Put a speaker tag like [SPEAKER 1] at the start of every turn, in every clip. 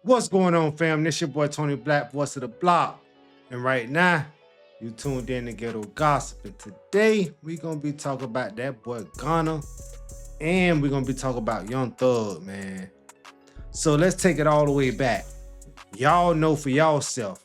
[SPEAKER 1] What's going on, fam? This your boy Tony Black, voice of the block. And right now, you tuned in to Ghetto Gossip. And today, we gonna be talking about that boy Gunna. And we're gonna be talking about Young Thug, man. So let's take it all the way back. Y'all know for y'allself,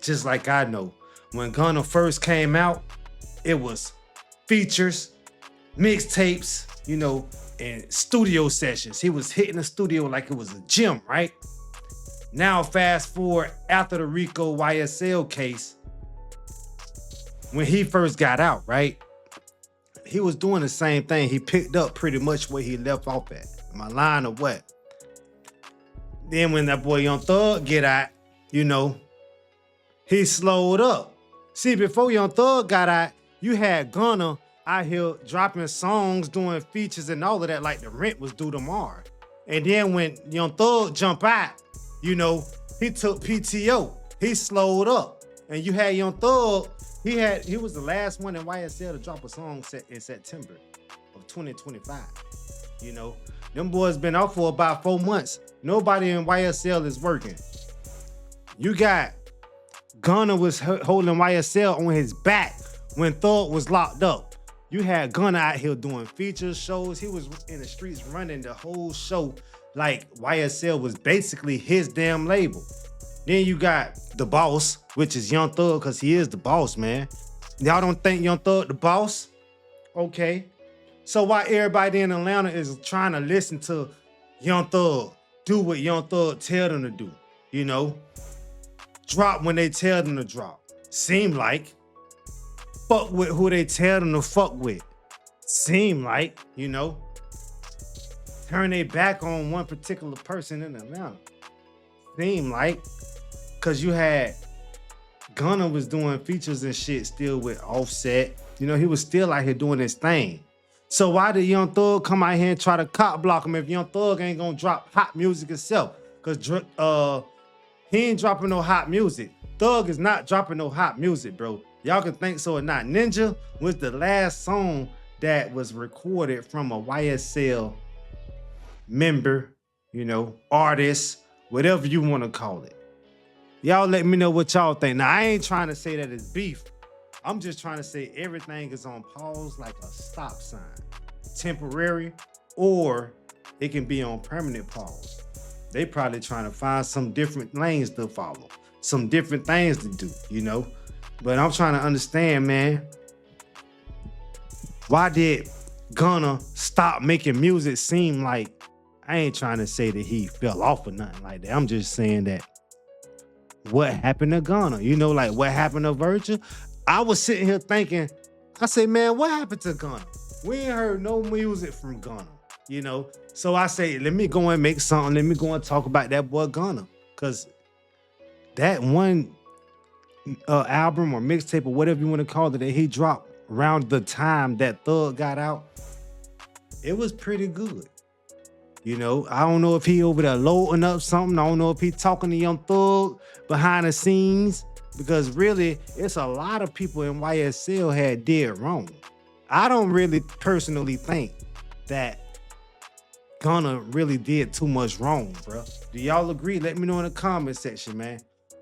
[SPEAKER 1] just like I know, when Gunna first came out, it was features, mixtapes, and studio sessions. He was hitting the studio like it was a gym, right? Now, fast forward after the Rico YSL case, when he first got out, right? He was doing the same thing. He picked up pretty much where he left off at. My line of what? Then when that boy Young Thug get out, he slowed up. See, before Young Thug got out, you had Gunna out here dropping songs, doing features and all of that, like the rent was due tomorrow. And then when Young Thug jump out, he took PTO. He slowed up. And you had Young Thug, he was the last one in YSL to drop a song set in September of 2025. Them boys been out for about 4 months. Nobody in YSL is working. You got Gunna was holding YSL on his back when Thug was locked up. You had Gunna out here doing features, shows. He was in the streets running the whole show like YSL was basically his damn label. Then you got the boss, which is Young Thug, because he is the boss, man. Y'all don't think Young Thug the boss? Okay. So why everybody in Atlanta is trying to listen to Young Thug, do what Young Thug tell them to do, Drop when they tell them to drop. Seem like. Fuck with who they tell them to fuck with. Seem like, Turn their back on one particular person in Atlanta. Seem like. Cause you had Gunna was doing features and shit still with Offset. He was still out here doing his thing. So why did Young Thug come out here and try to cop block him if Young Thug ain't gonna drop hot music himself? Cause he ain't dropping no hot music. Thug is not dropping no hot music, bro. Y'all can think so or not. Ninja was the last song that was recorded from a YSL member, artist, whatever you want to call it. Y'all let me know what y'all think. Now, I ain't trying to say that it's beef. I'm just trying to say everything is on pause like a stop sign. Temporary, or it can be on permanent pause. They probably trying to find some different lanes to follow, some different things to do, But I'm trying to understand, man, why did Gunna stop making music seem like, I ain't trying to say that he fell off or nothing like that. I'm just saying that what happened to Gunna? Like what happened to Virgil? I was sitting here thinking, I say, man, what happened to Gunna? We ain't heard no music from Gunna, So I say, let me go and make something. Let me go and talk about that boy Gunna. Cause that one album or mixtape or whatever you want to call it that he dropped around the time that Thug got out, it was pretty good. I don't know if he over there loading up something. I don't know if he talking to Young Thug behind the scenes, because really it's a lot of people in YSL had did wrong. I don't really personally think that Gunna really did too much wrong, bro. Do y'all agree? Let me know in the comment section, man.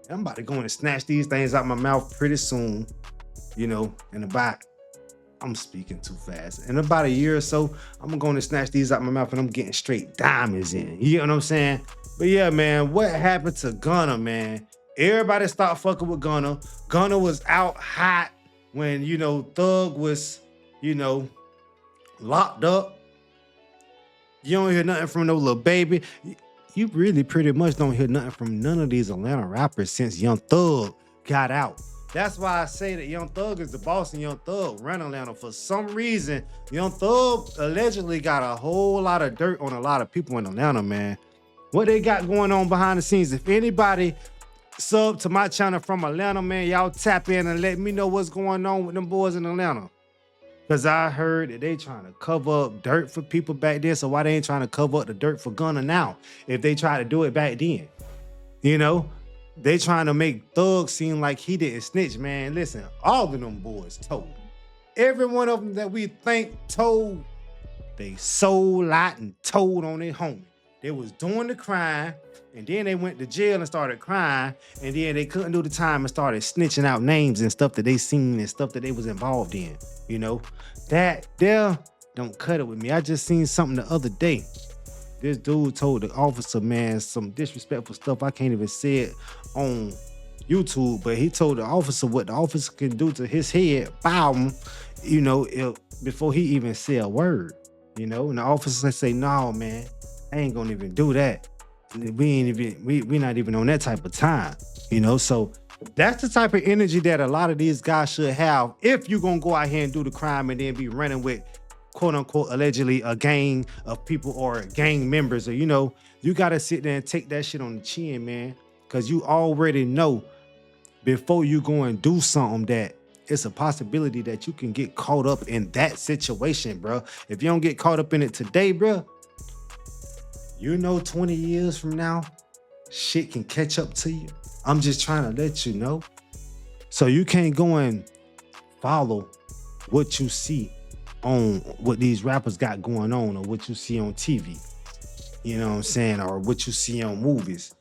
[SPEAKER 1] I'm about to go in and snatch these things out my mouth pretty soon, I'm speaking too fast. In about a year or so, I'm going to snatch these out my mouth and I'm getting straight diamonds in. You know what I'm saying? But yeah, man, what happened to Gunna, man? Everybody stopped fucking with Gunna. Gunna was out hot when, Thug was, locked up. You don't hear nothing from no little baby. You really pretty much don't hear nothing from none of these Atlanta rappers since Young Thug got out. That's why I say that Young Thug is the boss and Young Thug ran Atlanta. For some reason, Young Thug allegedly got a whole lot of dirt on a lot of people in Atlanta, man. What they got going on behind the scenes, if anybody sub to my channel from Atlanta, man, y'all tap in and let me know what's going on with them boys in Atlanta. Because I heard that they trying to cover up dirt for people back then, so why they ain't trying to cover up the dirt for Gunna now if they tried to do it back then? They trying to make Thug seem like he didn't snitch, man. Listen, all of them boys told. Every one of them that we think told, they sold out and told on their homie. They was doing the crime, and then they went to jail and started crying, and then they couldn't do the time and started snitching out names and stuff that they seen and stuff that they was involved in. You know, that there don't cut it with me. I just seen something the other day. This dude told the officer, man, some disrespectful stuff. I can't even say it on YouTube, but he told the officer what the officer can do to his head, bow him, you know, before he even said a word, you know. And the officer say, "No, man, I ain't gonna even do that. We not even on that type of time, you know." So that's the type of energy that a lot of these guys should have if you're gonna go out here and do the crime and then be running with, quote unquote, allegedly a gang of people or gang members, or, you know, you gotta sit there and take that shit on the chin, man, because you already know before you go and do something that it's a possibility that you can get caught up in that situation, bro. If you don't get caught up in it today, bro, you know 20 years from now, shit can catch up to you. I'm just trying to let you know. So you can't go and follow what you see on what these rappers got going on, or what you see on TV. You know what I'm saying? Or what you see on movies.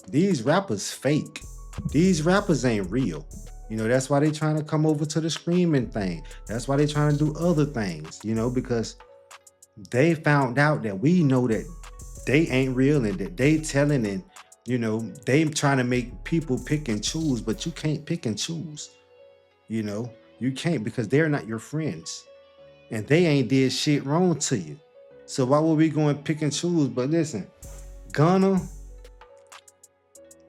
[SPEAKER 1] These rappers fake. These rappers ain't real. You know, that's why they trying to come over to the screaming thing. That's why they trying to do other things, you know, because they found out that we know that they ain't real, and that they telling, and, you know, they trying to make people pick and choose, but you can't pick and choose. You know, you can't, because they're not your friends and they ain't did shit wrong to you. So why would we go and pick and choose? But listen, Gunna,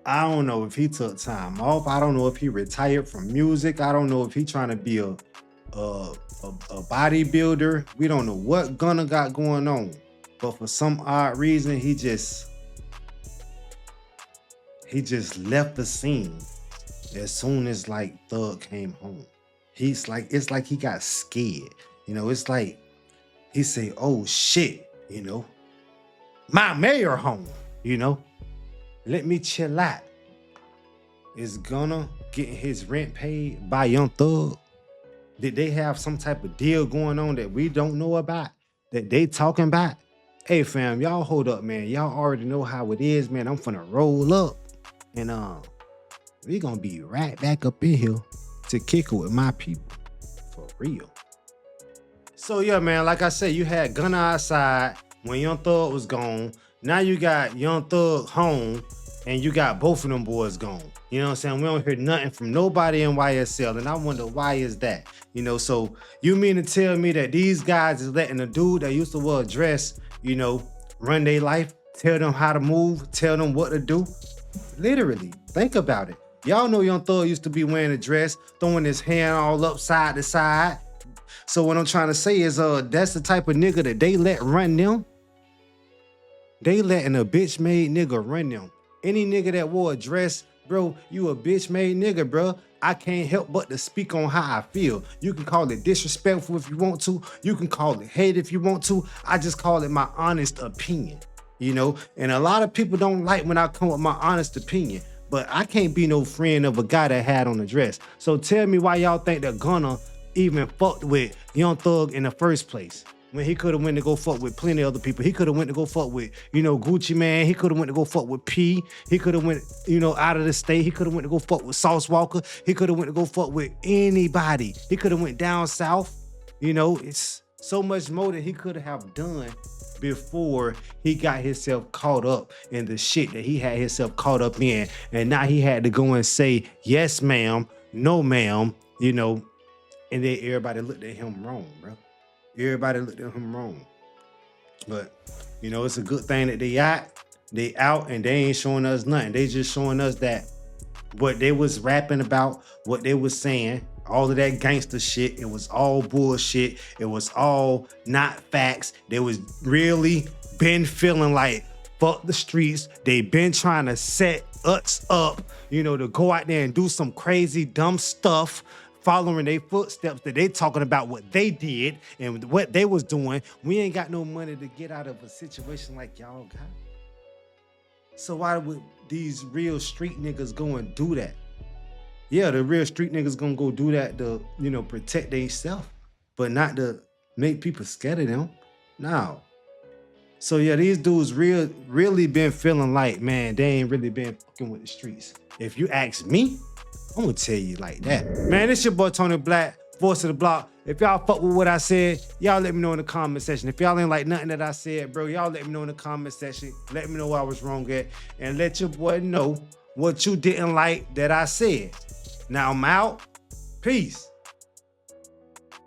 [SPEAKER 1] I don't know if he took time off. I don't know if he retired from music. I don't know if he trying to be a bodybuilder. We don't know what Gunna got going on. But for some odd reason, he just left the scene as soon as like Thug came home. It's like he got scared. You know, it's like he say, "Oh shit, you know, my mayor home, you know. Let me chill out." Is Gunna getting his rent paid by Young Thug? Did they have some type of deal going on that we don't know about, that they talking about? Hey fam, y'all hold up, man. Y'all already know how it is, man. I'm finna roll up, and we gonna be right back up in here to kick it with my people, for real. So yeah, man, like I said, you had Gunna outside when Young Thug was gone. Now you got Young Thug home, and you got both of them boys gone. You know what I'm saying? We don't hear nothing from nobody in YSL, and I wonder why is that? You know, so you mean to tell me that these guys is letting a dude that used to wear a dress, you know, run their life, tell them how to move, tell them what to do? Literally, think about it. Y'all know Young Thug used to be wearing a dress, throwing his hand all up side to side. So what I'm trying to say is, that's the type of nigga that they let run them. They letting a bitch made nigga run them. Any nigga that wore a dress, bro, you a bitch made nigga, bro. I can't help but to speak on how I feel. You can call it disrespectful if you want to. You can call it hate if you want to. I just call it my honest opinion, you know? And a lot of people don't like when I come with my honest opinion, but I can't be no friend of a guy that had on a dress. So tell me why y'all think that Gunna even fucked with Young Thug in the first place, when he could have went to go fuck with plenty of other people. He could have went to go fuck with, you know, Gucci Man. He could have went to go fuck with P. He could have went, you know, out of the state. He could have went to go fuck with Sauce Walker. He could have went to go fuck with anybody. He could have went down south. You know, it's so much more that he could have done before he got himself caught up in the shit that he had himself caught up in. And now he had to go and say, yes, ma'am, no, ma'am, you know, and then everybody looked at him wrong, bro. Everybody looked at him wrong. But, you know, it's a good thing that they out and they ain't showing us nothing. They just showing us that what they was rapping about, what they was saying, all of that gangster shit, it was all bullshit. It was all not facts. They was really been feeling like, fuck the streets. They been trying to set us up, you know, to go out there and do some crazy, dumb stuff, following their footsteps, that they talking about what they did and what they was doing. We ain't got no money to get out of a situation like y'all got. So why would these real street niggas go and do that? Yeah, the real street niggas gonna go do that to, you know, protect themselves, but not to make people scared of them. No. So yeah, these dudes really been feeling like, man, they ain't really been fucking with the streets. If you ask me, I'm gonna tell you like that. Man, it's your boy Tony Black, voice of the block. If y'all fuck with what I said, y'all let me know in the comment section. If y'all ain't like nothing that I said, bro, y'all let me know in the comment section. Let me know where I was wrong at. And let your boy know what you didn't like that I said. Now I'm out. Peace.